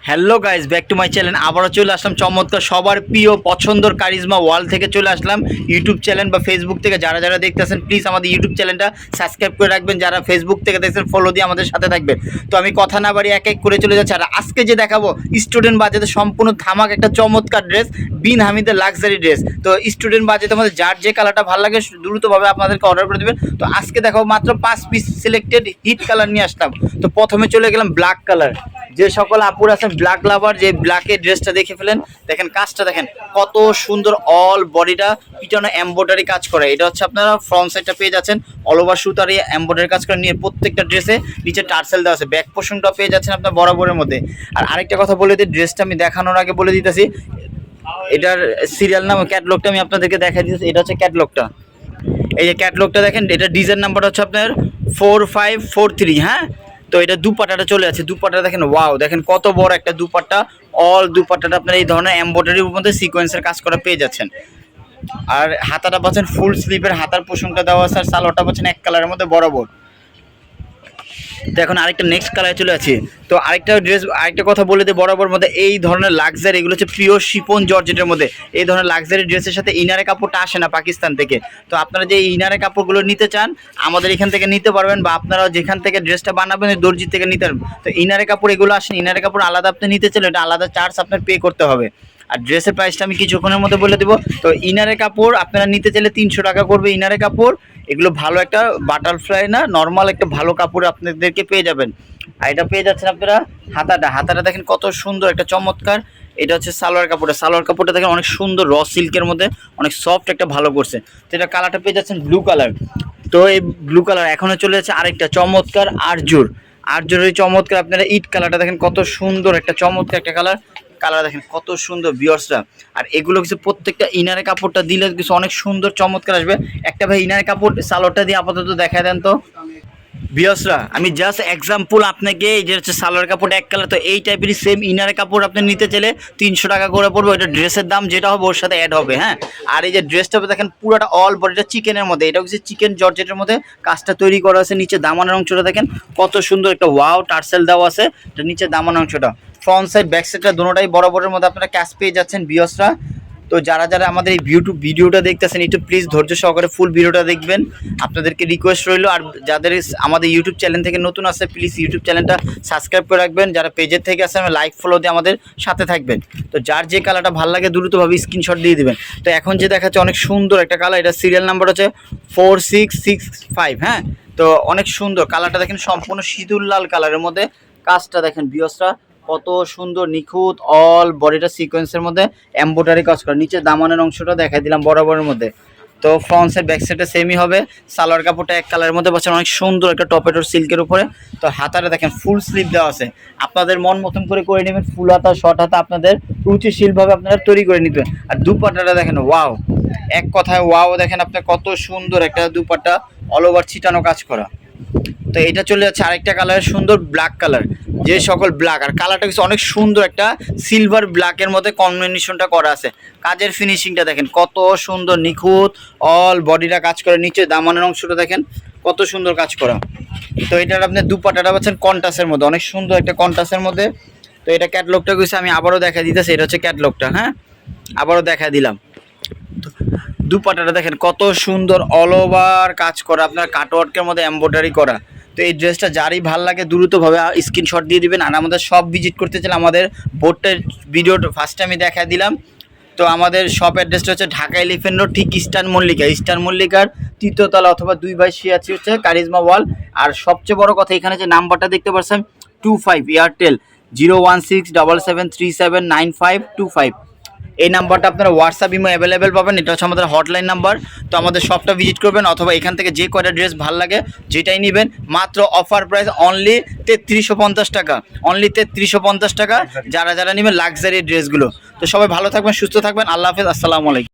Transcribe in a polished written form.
Hello guys, back to my channel. আবারও চলে আসলাম চমৎকার সবার প্রিয় পছন্দর কারিজমা ওয়াল থেকে চলে আসলাম ইউটিউব চ্যানেল বা ফেসবুক থেকে। যারা যারা দেখতেছেন প্লিজ আমাদের ইউটিউব চ্যানেলটা সাবস্ক্রাইব করে রাখবেন, যারা ফেসবুক থেকে দেখছেন ফলো দিয়ে আমাদের সাথে থাকবেন। তো আমি কথা না বাড়ি এক এক করে চলে যাচ্ছি। আর আজকে যে দেখাবো স্টুডেন্ট বাজেটে সম্পূর্ণ ধামাক একটা চমৎকার ড্রেস, বিন হামিদের লাক্সারি ড্রেস। তো স্টুডেন্ট বাজেটে আমাদের যার যে কালারটা ভালো লাগে দ্রুতভাবে আপনাদেরকে অর্ডার করে দেবেন। তো আজকে দেখাবো মাত্র 5 পিস সিলেক্টেড হিট কালার নিয়ে আসলাম। তো প্রথমে চলে গেলাম ব্ল্যাক কালার। যে সকল আপুর আছেন ব্ল্যাক লাভার, যে ব্ল্যাকের ড্রেসটা দেখে ফেলেন। দেখেন কাজটা দেখেন কত সুন্দর, অল বডিটা পিটানো এমব্রয়ডারি কাজ করে। এটা হচ্ছে আপনারা ফ্রন্ট সাইডটা পেয়ে যাচ্ছেন অল ওভার সুতারি এমব্রয়ডারি কাজ করে নিয়ে প্রত্যেকটা ড্রেসে নিচে টার্সেল দেওয়া আছে। ব্যাক পোর্শনটা পেয়ে যাচ্ছেন আপনার বরাবরের মধ্যে। আর আরেকটা কথা বলে দিই, ড্রেসটা আমি দেখানোর আগে বলে দিতেছি, এটার সিরিয়াল নাম ক্যাটলগটা আমি আপনাদেরকে দেখাই দিতেছি। এটা হচ্ছে ক্যাটলগটা, এই যে ক্যাটলগটা দেখেন, এটা ডিজাইন নাম্বার হচ্ছে আপনার 4543। হ্যাঁ, তো এটা দুপাট্টাটা চলে আছে। দুপাট্টা দেখেন, ওয়াও, দেখেন কত বড় একটা দুপাট্টা। অল দুপাট্টাটা আপনার এই ধরনের এমব্রয়ডারির মধ্যে সিকোয়েন্সের কাজ করা পেয়ে যাচ্ছেন। আর হাতাটা পাচ্ছেন ফুল স্লিভের হাতার পোষণটা দেওয়া আছে। আর সালোয়ারটা পাচ্ছেন এক কালারের মধ্যে বরাবর। তো এখন আরেকটা নেক্সট কালারে চলে আছে। তো আরেকটা কথা বলে দিই, বরাবর মধ্যে এই ধরনের লাক্সারি, এগুলো হচ্ছে প্রিয় শিপন জর্জেটের মধ্যে। এই ধরনের লাক্সারি ড্রেসের সাথে ইনারের কাপড়টা আসে না পাকিস্তান থেকে। তো আপনারা যে ইনারের কাপড়গুলো নিতে চান আমাদের এখান থেকে নিতে পারবেন, বা আপনারা যেখান থেকে ড্রেসটা বানাবেন ওই দর্জি থেকে নিতে পারবেন। তো ইনারের কাপড় এগুলো আসেন, ইনারের কাপড় আলাদা আপনি নিতে চাইলে এটা আলাদা চার্জ আপনার পে করতে হবে। আর ড্রেসের প্রাইসটা আমি কিছুক্ষণের মধ্যে বলে দেবো। তো ইনারের কাপড় আপনারা নিতে চাইলে 300 টাকা করবে ইনারের কাপড়। এগুলো ভালো একটা বাটারফ্লাই না, নর্মাল একটা ভালো কাপড় আপনাদেরকে পেয়ে যাবেন। আর এটা পেয়ে যাচ্ছেন আপনারা হাতাটা দেখেন কত সুন্দর একটা চমৎকার। এটা হচ্ছে সালোয়ার কাপড়টা দেখেন অনেক সুন্দর, র সিল্কের মধ্যে অনেক সফট একটা ভালো করছে। তো এটা কালারটা পেয়ে যাচ্ছেন ব্লু কালার। তো এই ব্লু কালার এখনও চলে যাচ্ছে আরেকটা চমৎকার আরজুর এই চমৎকার আপনারা ইট কালারটা দেখেন কত সুন্দর একটা চমৎকার একটা কালার দেখেন কত সুন্দর ভিউয়ার্সরা। আর এগুলো কিছু প্রত্যেকটা ইনারের কাপড়টা দিলে কিছু অনেক সুন্দর চমৎকার আসবে। একটা ভাই ইনারের কাপড় সালোয়ারটা দিয়ে আপাতত দেখায় দেন তো ভিউয়ার্সরা। আমি জাস্ট এক্সাম্পল আপনাকে, এই যে হচ্ছে সালোয়ার কাপড় এক কালার, তো এই টাইপেরই সেম ইনারের কাপড় আপনি নিতে চাইলে 300 টাকা করে পড়বে। ওইটা ড্রেসের দাম যেটা হবে ওর সাথে অ্যাড হবে। হ্যাঁ, আর এই যে ড্রেসটা দেখেন পুরোটা অল বডিটা চিকেনের মধ্যে, এটা হচ্ছে চিকেন জর্জেটের মধ্যে কাজটা তৈরি করা আছে। নিচে দামানের অংশটা দেখেন কত সুন্দর একটা ওয়াও টার্সেল দেওয়া আছে। এটা নিচে দামানের অংশটা, ফ্রন্ট সাইড ব্যাক সাইডটা দুটোটাই বরাবরের মধ্যে আপনারা ক্যাশ পেয়ে যাচ্ছেন ভিউয়ার্সরা। তো যারা যারা আমাদের এই ভিডিওটা দেখতেছেন একটু প্লিজ ধৈর্য সহকারে ফুল ভিডিওটা দেখবেন, আপনাদেরকে রিকোয়েস্ট রইল। আর যাদের আমাদের ইউটিউব চ্যানেল থেকে নতুন আসে প্লিজ ইউটিউব চ্যানেলটা সাবস্ক্রাইব করে রাখবেন। যারা পেজের থেকে আসেন লাইক ফলো দিয়ে আমাদের সাথে থাকবেন। তো যার যে কালারটা ভালো লাগে দ্রুতভাবে স্ক্রিনশট দিয়ে দিবেন। তো এখন যে দেখাচ্ছে অনেক সুন্দর একটা কালার, এটা সিরিয়াল নাম্বার হচ্ছে 4665। হ্যাঁ, তো অনেক সুন্দর কালারটা দেখেন, সম্পূর্ণ সিঁদুর লাল কালারের মধ্যে কাজটা দেখেন ভিউয়ার্সরা কত সুন্দর নিখুঁত, অল বডিটা সিকোয়েন্সের মধ্যে এমব্রয়ডারি কাজ করা। নিচে দামানের অংশটা দেখাই দিলাম বরাবরের মধ্যে। তো ফ্রন্ট সাইড ব্যাক সাইডটা সেমই হবে। সালোয়ার কাপড়টা এক কালারের মধ্যে পাচ্ছেন অনেক সুন্দর একটা টপেটোর সিল্কের উপরে। তো হাতাটা দেখেন ফুল স্লিভ দেওয়া আছে, আপনাদের মন মতন করে নেবেন। ফুল হাতা শর্ট হাতা আপনাদের রুচিশীলভাবে আপনারা তৈরি করে নিবেন। আর দুপাট্টাটা দেখেন ওয়াও, এক কথায় ওয়াও, দেখেন আপনার কত সুন্দর একটা দুপাট্টা অল ওভার ছিটানো কাজ করা। তো এটা চলে যাচ্ছে আরেকটা কালার, সুন্দর ব্ল্যাক কালার। যে সকল ব্ল্যাক, আর কালারটা কিছু অনেক সুন্দর একটা সিলভার ব্ল্যাকের মধ্যে কম্বিনেশনটা করা আছে। কাজের ফিনিশিংটা দেখেন কত সুন্দর নিখুঁত, অল বডিটা কাজ করে। নিচে দামানের অংশটা দেখেন কত সুন্দর কাজ করা। তো এটার আপনি দুপাট্টাটা পাচ্ছেন কন্টাসের মধ্যে, অনেক সুন্দর একটা কন্টাসের মধ্যে। তো এটা ক্যাটলগটা গেছে, আমি আবারও দেখা দিতেছি। এটা হচ্ছে ক্যাটলগটা। হ্যাঁ, আবারও দেখা দিলাম। দুপাট্টাটা দেখেন কত সুন্দর, অল ওভার কাজ করা আপনার কাটওয়ার্কের মধ্যে এমব্রয়ডারি করা। তো এই ড্রেসটা যারই ভাল লাগে দ্রুতভাবে স্ক্রিনশট দিয়ে দিবেন। আর আমাদের সব ভিজিট করতে চাইলে আমাদের বোর্ডটার ভিডিওটা ফার্স্টে আমি দেখা দিলাম। তো আমাদের শপ অ্যাড্রেসটা হচ্ছে ঢাকা এলিফ্যান্ট রোড, ঠিক ইস্টার্ন মল্লিকার 3য় তলা অথবা 2/6 আছে হচ্ছে কারিজমা ওয়াল। আর সবচেয়ে বড় কথা, এখানে যে নাম্বারটা দেখতে পাচ্ছেন 25 এয়ারটেল 01677379525, এই নাম্বারটা আপনারা হোয়াটসঅ্যাপ ইমো অ্যাভেলেবেল পাবেন। এটা হচ্ছে আমাদের হটলাইন নাম্বার। তো আমাদের শপটা ভিজিট করবেন, অথবা এখান থেকে যে কয়টা ড্রেস ভালো লাগে যেটাই নেবেন, মাত্র অফার প্রাইস অনলি 3350 টাকা, অনলি 3350 টাকা। যারা যারা নেবেন লাক্সারি ড্রেসগুলো। তো সবাই ভালো থাকবেন, সুস্থ থাকবেন, আল্লাহ হাফেজ, আসসালামু আলাইকুম।